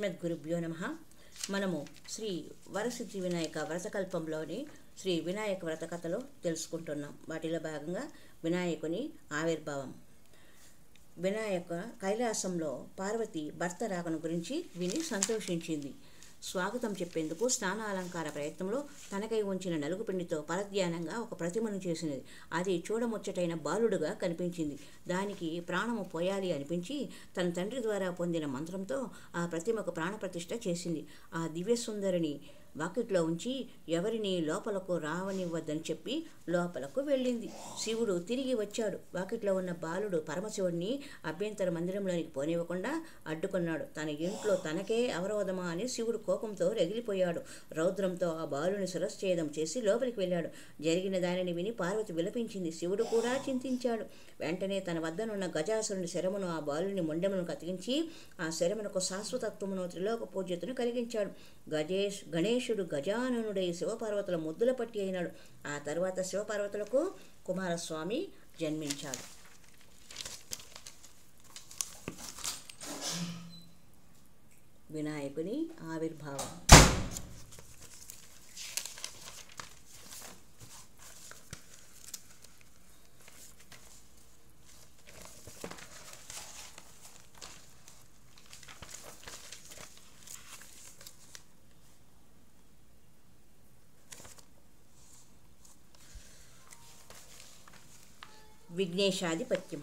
అస్మద్గురుభ్యో నమః. మనము శ్రీ వరసిద్ధి వినాయక వ్రతకల్పంలోని శ్రీ వినాయక వ్రత కథలో తెలుసుకుంటున్నాం. వాటిలో భాగంగా వినాయకుని ఆవిర్భావం. వినాయక కైలాసంలో పార్వతి భర్త రాకను గురించి విని సంతోషించింది. స్వాగతం చెప్పేందుకు స్నానాలంకార ప్రయత్నంలో తనకై ఉంచిన నలుగుపిండితో పరధ్యానంగా ఒక ప్రతిమను చేసినది. అది చూడముచ్చటైన బాలుడుగా కనిపించింది. దానికి ప్రాణము పోయాలి అనిపించి తన తండ్రి ద్వారా పొందిన మంత్రంతో ఆ ప్రతిమకు ప్రాణప్రతిష్ఠ చేసింది. ఆ దివ్యసుందరిని వాకిట్లో ఉంచి ఎవరిని లోపలకు రావనివ్వద్దని చెప్పి లోపలకు వెళ్ళింది. శివుడు తిరిగి వచ్చాడు. వాకిట్లో ఉన్న బాలుడు పరమశివుడిని అభ్యంతర మందిరంలోనికి పోనివ్వకుండా అడ్డుకున్నాడు. తన ఇంట్లో తనకే అవరోధమా అని శివుడు కోపంతో రగిలిపోయాడు. రౌద్రంతో ఆ బాలుని శిరశ్ఛేదం చేసి లోపలికి వెళ్ళాడు. జరిగిన దానిని విని పార్వతి విలపించింది. శివుడు కూడా చింతించాడు. వెంటనే తన వద్దనున్న గజాసురుని శరమును ఆ బాలుని మొండెమును కతికించి ఆ శరమునకు శాశ్వతత్వమును త్రిలోక పూజ్యతను కలిగించాడు. గణేశుడు గజాననుడై శివపార్వతుల ముద్దుల పట్టి అయినాడు. ఆ తర్వాత శివపార్వతులకు కుమారస్వామి జన్మించాడు. వినాయకుని ఆవిర్భావం. విఘ్నేశాధిపత్యం.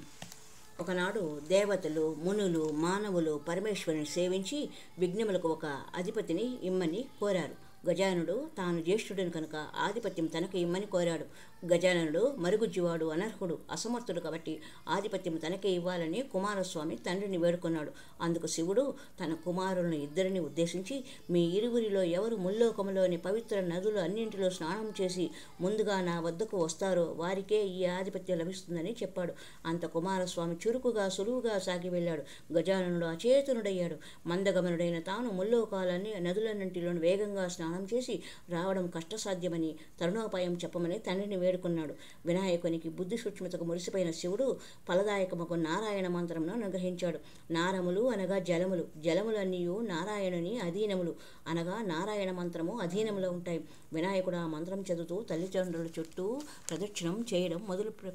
ఒకనాడు దేవతలు, మునులు, మానవులు పరమేశ్వరుని సేవించి విఘ్నములకు ఒక అధిపతిని ఇమ్మని కోరారు. గజానుడు తాను జ్యేష్ఠుడిని కనుక ఆధిపత్యం తనకు ఇమ్మని కోరాడు. గజాననుడు మరుగుజ్జువాడు, అనర్హుడు, అసమర్థుడు కాబట్టి ఆధిపత్యం తనకే ఇవ్వాలని కుమారస్వామి తండ్రిని వేడుకున్నాడు. అందుకు శివుడు తన కుమారులను ఇద్దరిని ఉద్దేశించి, మీ ఇరువురిలో ఎవరు ముల్లోకములోని పవిత్ర నదులు అన్నింటిలో స్నానం చేసి ముందుగా నా వద్దకు వస్తారో వారికే ఈ ఆధిపత్యం లభిస్తుందని చెప్పాడు. అంత కుమారస్వామి చురుకుగా సులువుగా సాగి వెళ్ళాడు. గజాననుడు అచేతనుడయ్యాడు. మందగమనుడైన తాను ముల్లోకాలన్నీ నదులన్నింటిలోని వేగంగా స్నానం చేసి రావడం కష్టసాధ్యమని తరుణోపాయం చెప్పమని తండ్రిని వేడుకున్నాడు. వినాయకునికి బుద్ధి సూక్ష్మతకు మురిసిపోయిన శివుడు ఫలదాయకముకు నారాయణ మంత్రమును అనుగ్రహించాడు. నారములు అనగా జలములు, జలములన్నీయు నారాయణుని అధీనములు అనగా నారాయణ మంత్రము అధీనములో ఉంటాయి. వినాయకుడు ఆ మంత్రం చదువుతూ తల్లిదండ్రుల చుట్టూ ప్రదక్షిణం చేయడం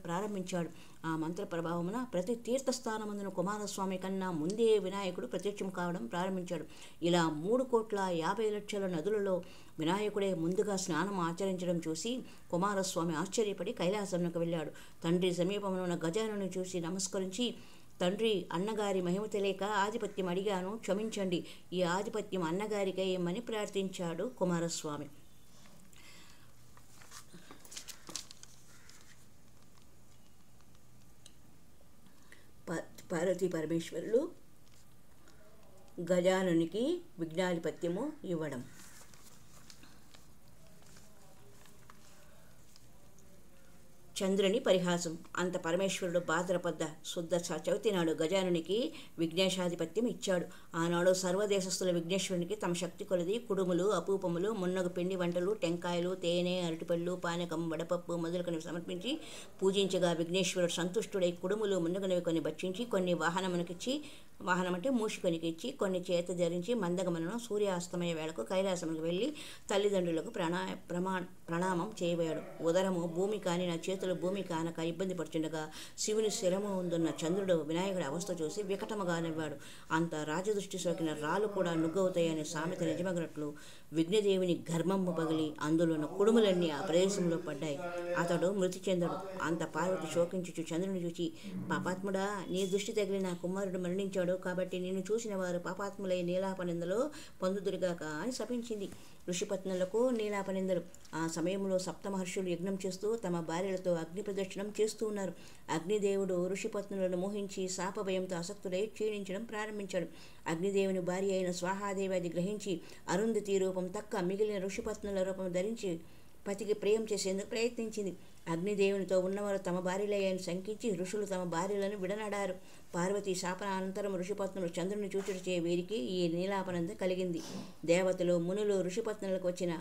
ప్రారంభించాడు. ఆ మంత్ర ప్రభావమున ప్రతి తీర్థస్థానమందున కుమారస్వామి కన్నా ముందే వినాయకుడు ప్రత్యక్షం కావడం ప్రారంభించాడు. ఇలా 3,50,00,000 నదులలో వినాయకుడే ముందుగా స్నానం ఆచరించడం చూసి కుమారస్వామి ఆశ్చర్యపడి కైలాసంకు వెళ్ళాడు. తండ్రి సమీపంలో ఉన్న గజానుని చూసి నమస్కరించి, తండ్రి, అన్నగారి మహిమ తెలియక ఆధిపత్యం అడిగాను, క్షమించండి. ఈ ఆధిపత్యం అన్నగారికే ఇమ్మని ప్రార్థించాడు కుమారస్వామి. పార్వతీ పరమేశ్వరులు గజానునికి విఘ్నాధిపత్యము ఇవ్వడం. చంద్రుని పరిహాసం. అంత పరమేశ్వరుడు భాద్రపద శుద్ధ చవితి నాడు గజానునికి విఘ్నేశాధిపత్యం ఇచ్చాడు. ఆనాడు సర్వదేశస్థుల విఘ్నేశ్వరునికి తమ శక్తి కొలది కుడుములు, అపూపములు, మున్నగు పిండి వంటలు, టెంకాయలు, తేనె, అరటిపళ్ళు, పానకం, వడపప్పు మొదలుకొని సమర్పించి పూజించగా విఘ్నేశ్వరుడు సంతుష్టుడై కుడుములు మున్నగునవి కొన్ని భక్షించి, కొన్ని వాహనమునకిచ్చి, వాహనం అంటే మూషికునికి ఇచ్చి, కొన్ని చేత ధరించి మందగమనను సూర్యాస్తమయ వేళకు కైలాసములకు వెళ్ళి తల్లిదండ్రులకు ప్రణామం చేయబోయాడు. ఉదరము భూమి కాని నా చేతులు భూమి కానక ఇబ్బంది పడుతుండగా శివుని శిరము ఉందున్న చంద్రుడు వినాయకుడి అవస్థ చూసి వికటముగా నవ్వాడు. అంత రాజదృష్టి సోకిన రాళ్ళు కూడా నుగ్గవుతాయనే సామెత నిజమగినట్లు విఘ్నదేవుని గర్భము పగిలి అందులోని కుడుములన్నీ ఆ ప్రదేశంలో పడ్డాయి. అతడు మృతి చెందడు. అంత పార్వతి శోకించుచు చంద్రుని చూచి, పాపాత్ముడా, నీ దృష్టి తగిలి నా కుమారుడు మరణించాడు కాబట్టి నిన్ను చూసిన వారు పాపాత్ములై నీలాపనిందలో పొందుదురుగాక అని శపించింది. ఋషిపత్నులకు నీలాపనిందలు. ఆ సమయంలో సప్తమహర్షులు యజ్ఞం చేస్తూ తమ భార్యలతో అగ్ని ప్రదక్షిణం చేస్తూ ఉన్నారు. అగ్నిదేవుడు ఋషిపత్నులను మోహించి శాపభయంతో ఆసక్తులై క్షీణించడం ప్రారంభించాడు. అగ్నిదేవుని భార్య అయిన స్వాహాదేవి అది గ్రహించి అరుంధతి రూపం తక్క మిగిలిన ఋషిపత్నుల రూపం ధరించి పతికి ప్రియం చేసేందుకు ప్రయత్నించింది. అగ్నిదేవునితో ఉన్నవారు తమ భార్యలయ్యని శంకించి ఋషులు తమ భార్యలను విడనాడారు. పార్వతి శాపన అనంతరం ఋషిపత్నులు చంద్రుని చూచుటచే వీరికి ఈ నీలాపనంద కలిగింది. దేవతలు, మునులు ఋషిపత్నులకు వచ్చిన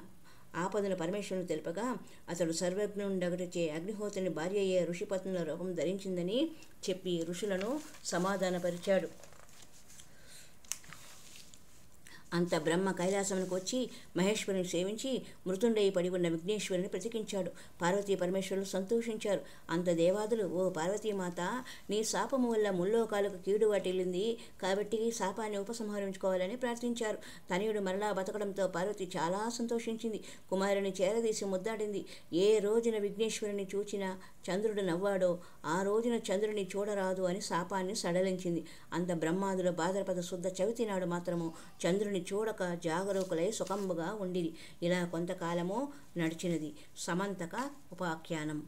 ఆపదను పరమేశ్వరుని తెలుపగా అతడు సర్వజ్ఞుండగటచే అగ్నిహోత్రుని భార్య అయ్యే ఋషిపత్నుల రూపం ధరించిందని చెప్పి ఋషులను సమాధానపరిచాడు. అంత బ్రహ్మ కైలాసమునకు వచ్చి మహేశ్వరుని సేవించి మృతుండై పడి ఉన్న విఘ్నేశ్వరుని ప్రతికించాడు. పార్వతీ పరమేశ్వరులు సంతోషించారు. అంత దేవాదులు, ఓ పార్వతీమాత, నీ శాపము వల్ల ముల్లోకాలకు కీడు వాటిల్లింది కాబట్టి శాపాన్ని ఉపసంహరించుకోవాలని ప్రార్థించారు. తనయుడు మరలా బతకడంతో పార్వతి చాలా సంతోషించింది. కుమారుని చేరదీసి ముద్దాడింది. ఏ రోజున విఘ్నేశ్వరుని చూచినా చంద్రుడు నవ్వాడో ఆ రోజున చంద్రుని చూడరాదు అని శాపాన్ని సడలించింది. అంత బ్రహ్మాదుల భాద్రపద శుద్ధ చవితి నాడు మాత్రము చంద్రుని చూడక జాగరూకులై సుఖంబుగా ఉండిరి. ఇలా కొంతకాలము నడిచినది. సమంతక ఉపాఖ్యానం.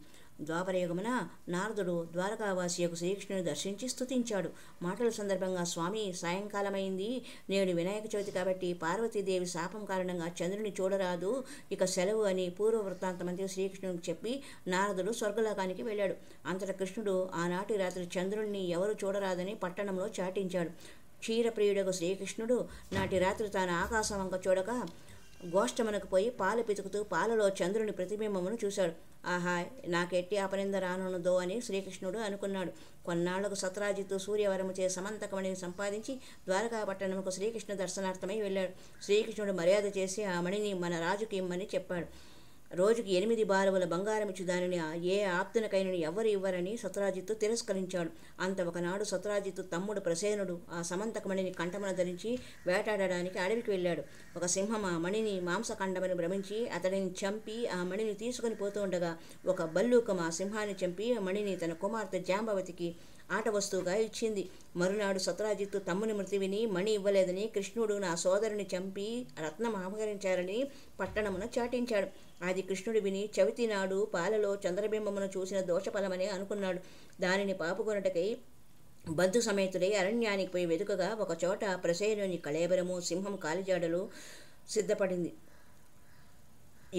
ద్వాపరయుగమున నారదుడు ద్వారకావాసి యొక్క శ్రీకృష్ణుని దర్శించి స్తుతించాడు. మాటల సందర్భంగా, స్వామి, సాయంకాలమైంది, నేడు వినాయక చవితి కాబట్టి పార్వతీదేవి శాపం కారణంగా చంద్రుని చూడరాదు, ఇక సెలవు అని పూర్వ వృత్తాంతమంతా శ్రీకృష్ణునికి చెప్పి నారదుడు స్వర్గలోకానికి వెళ్ళాడు. అంతటా కృష్ణుడు ఆనాటి రాత్రి చంద్రుణ్ణి ఎవరు చూడరాదని పట్టణంలో చాటించాడు. క్షీరప్రియుడకు శ్రీకృష్ణుడు నాటి రాత్రి తాను ఆకాశం వంక చూడక గోష్టమునకు పోయి పాలు పితుకుతూ పాలలో చంద్రుని ప్రతిబింబమును చూశాడు. ఆహా, నాకెట్టి అపనింద రానున్నదో అని శ్రీకృష్ణుడు అనుకున్నాడు. కొన్నాళ్లకు సత్రాజిత్తు సూర్యవరముచే సమంతకమణిని సంపాదించి ద్వారకాపట్టణముకు శ్రీకృష్ణ దర్శనార్థమై వెళ్ళాడు. శ్రీకృష్ణుడు మర్యాద చేసి ఆ మణిని మన రాజుకి ఇమ్మని చెప్పాడు. రోజుకి 8 బారువుల బంగారం ఇచ్చి దానిని ఏ ఆప్తునకైనను ఎవ్వరు ఇవ్వరని సత్రాజిత్తు తిరస్కరించాడు. అంత ఒకనాడు సత్రాజిత్తు తమ్ముడు ప్రసేనుడు ఆ సమంతకమణిని కంఠమున ధరించి వేటాడడానికి అడవికి వెళ్ళాడు. ఒక సింహం ఆ మణిని మాంసఖండమని భ్రమించి అతడిని చంపి ఆ మణిని తీసుకుని పోతూ ఉండగా ఒక బల్లూకం ఆ సింహాన్ని చంపి ఆ మణిని తన కుమార్తె జాంబవతికి ఆట వస్తువుగా ఇచ్చింది. మరునాడు సత్రాజిత్తు తమ్ముని మృతి విని మణి ఇవ్వలేదని, కృష్ణుడు నా సోదరుని చంపి రత్నం అపహరించారని పట్టణమున చాటించాడు. అది కృష్ణుడు విని చవితి నాడు పాలలో చంద్రబింబమును చూసిన దోషఫలమని అనుకున్నాడు. దానిని పాపుకొనుటకై బంధు సమేతుడై అరణ్యానికి పోయి వెతుకగా ఒకచోట ప్రసేనుని కళేబరము, సింహం కాలిజాడలు సిద్ధపడింది.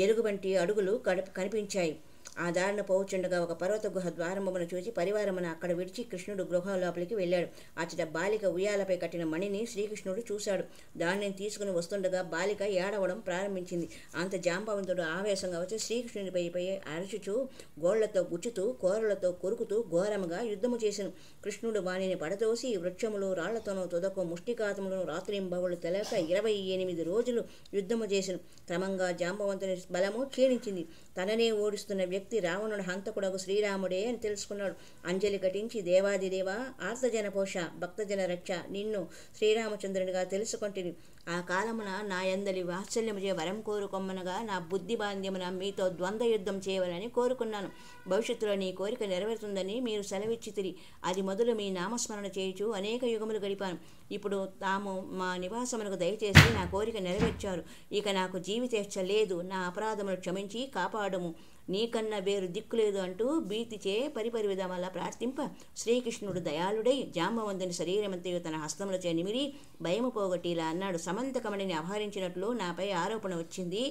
ఎలుగుబంటి అడుగులు కనిపించాయి. ఆ దారిన పోవుచుండగా ఒక పర్వత గుహ ద్వారమును చూసి పరివారమున అక్కడ విడిచి కృష్ణుడు గృహ లోపలికి వెళ్ళాడు. అచ్చట బాలిక ఉయ్యాలపై కట్టిన మణిని శ్రీకృష్ణుడు చూశాడు. దానిని తీసుకుని వస్తుండగా బాలిక ఏడవడం ప్రారంభించింది. అంత జాంబవంతుడు ఆవేశంగా వచ్చి శ్రీకృష్ణునిపై అరచుచూ గోళ్లతో గుచ్చుతూ కోరలతో కొరుకుతూ ఘోరముగా యుద్ధము చేసెను. కృష్ణుడు వానిని పడతోసి వృక్షములు రాళ్లతోనూ తుదకు ముష్టికాతములను రాత్రింబవళ్ళు తెలక 28 రోజులు యుద్ధము చేసెను. క్రమంగా జాంబవంతుని బలము క్షీణించింది. తననే ఓడిస్తున్న వ్యక్తి రావణుడు హంతకుడకు శ్రీరాముడే అని తెలుసుకున్నాడు. అంజలి ఘటించి, దేవాదిదేవ, ఆర్తజన పోష, భక్తజన రక్ష, నిన్ను శ్రీరామచంద్రునిగా తెలుసుకొంటిని. ఆ కాలమున నా యందలి వాత్సల్యముచే వరం కోరుకొమ్మనగా నా బుద్ధి బాంధ్యమున మీతో ద్వంద్వ యుద్ధం చేయవలని కోరుకున్నాను. భవిష్యత్తులో నీ కోరిక నెరవేరుతుందని మీరు సెలవిచ్చితిరి. అది మొదలు మీ నామస్మరణ చేయుచు అనేక యుగములు గడిపాను. ఇప్పుడు తాము మా నివాసమునకు దయచేసి నా కోరిక నెరవేర్చారు. ఇక నాకు జీవితేచ్ఛ లేదు. నా అపరాధమును క్షమించి కాపాడము. నీకన్నా వేరు దిక్కులేదు అంటూ భీతిచే పరిపరివిధమలా ప్రార్థింప శ్రీకృష్ణుడు దయాళుడై జాంబవంతుని శరీరమంతయు తన హస్తములచే నిమిరి భయము పోగొట్టి ఇలా అన్నాడు. సమంతకమణిని అపహరించినట్లు నాపై ఆరోపణ వచ్చింది.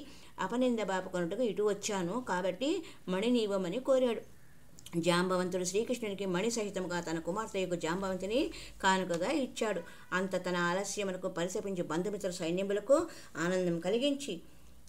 అపనింద బాపుకొనుటకు ఇటు వచ్చాను కాబట్టి మణిని ఇవ్వమని కోరాడు. జాంబవంతుడు శ్రీకృష్ణునికి మణి సహితముగా తన కుమార్తె యొక్క జాంబవంతిని కానుకగా ఇచ్చాడు. అంత తన ఆలస్యమునకు పరిశపించి బంధుమిత్ర సైన్యములకు ఆనందం కలిగించి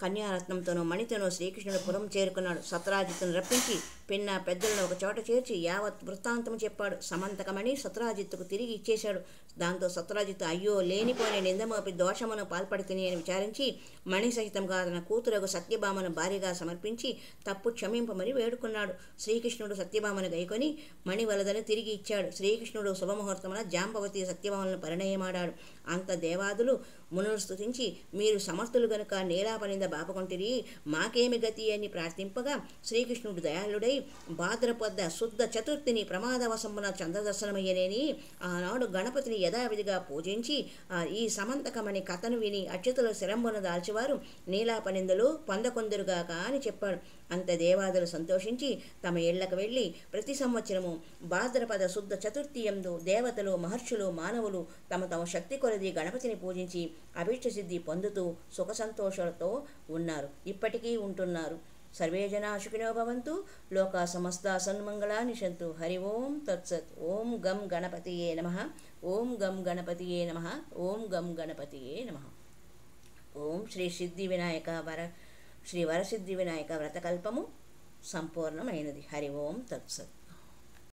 కన్యారత్నంతోనూ మణితోనూ శ్రీకృష్ణుడు పురం చేరుకున్నాడు. సత్రాజిత్తును రప్పించి పిన్న పెద్దలను ఒక చోట చేర్చి యావత్ వృత్తాంతము చెప్పాడు. సమంతకమణి సత్రాజిత్తుకు తిరిగి ఇచ్చేశాడు. దాంతో సత్రాజిత్తు అయ్యో, లేనిపోయిన నిందమోపి దోషమును పాల్పడుతుని అని విచారించి మణి సహితంగా తన కూతురకు సత్యభామను భార్యగా సమర్పించి తప్పు క్షమింపమని వేడుకున్నాడు. శ్రీకృష్ణుడు సత్యభామను గైకొని మణి వలదని తిరిగి ఇచ్చాడు. శ్రీకృష్ణుడు శుభముహూర్తమున జాంబవతి సత్యభామలను పరిణయమాడాడు. అంత దేవాదులు మునులు స్తుతించి, మీరు సమర్థులు గనుక నీలాపనింద బాపకొంటిరి, మాకేమి గతి అని ప్రార్థింపగా శ్రీకృష్ణుడు దయాళుడై భాద్రపద శుద్ధ చతుర్థిని ప్రమాదవశమున చంద్రదర్శనమయ్యనేని ఆనాడు గణపతిని యథావిధిగా పూజించి ఈ సమంతకమణి కథను విని అచ్యుతుల శిరంబున దాల్చివారు నీలాపనిందలు పొందకొందురుగాక అని చెప్పాడు. అంత దేవాదులు సంతోషించి తమ ఇళ్లకు వెళ్ళి ప్రతి సంవత్సరము భాద్రపద శుద్ధ చతుర్థి యందు దేవతలు, మహర్షులు, మానవులు తమ తమ శక్తి కొలది గణపతిని పూజించి అభీష్ట సిద్ధి పొందుతూ సుఖ సంతోషాలతో ఉన్నారు. ఇప్పటికీ ఉంటున్నారు. సర్వే జనా సుఖినో భవంతు. లోకా సమస్తా సన్మంగళాని సంతు. హరి ఓం తత్సత్. ఓం గం గణపతియే నమః. ఓం గం గణపతియే నమః. ఓం గం గణపతియే నమః. ఓం శ్రీ వరసిద్ధి వినాయక వ్రతకల్పము సంపూర్ణమైనది. హరి ఓం తత్సత్.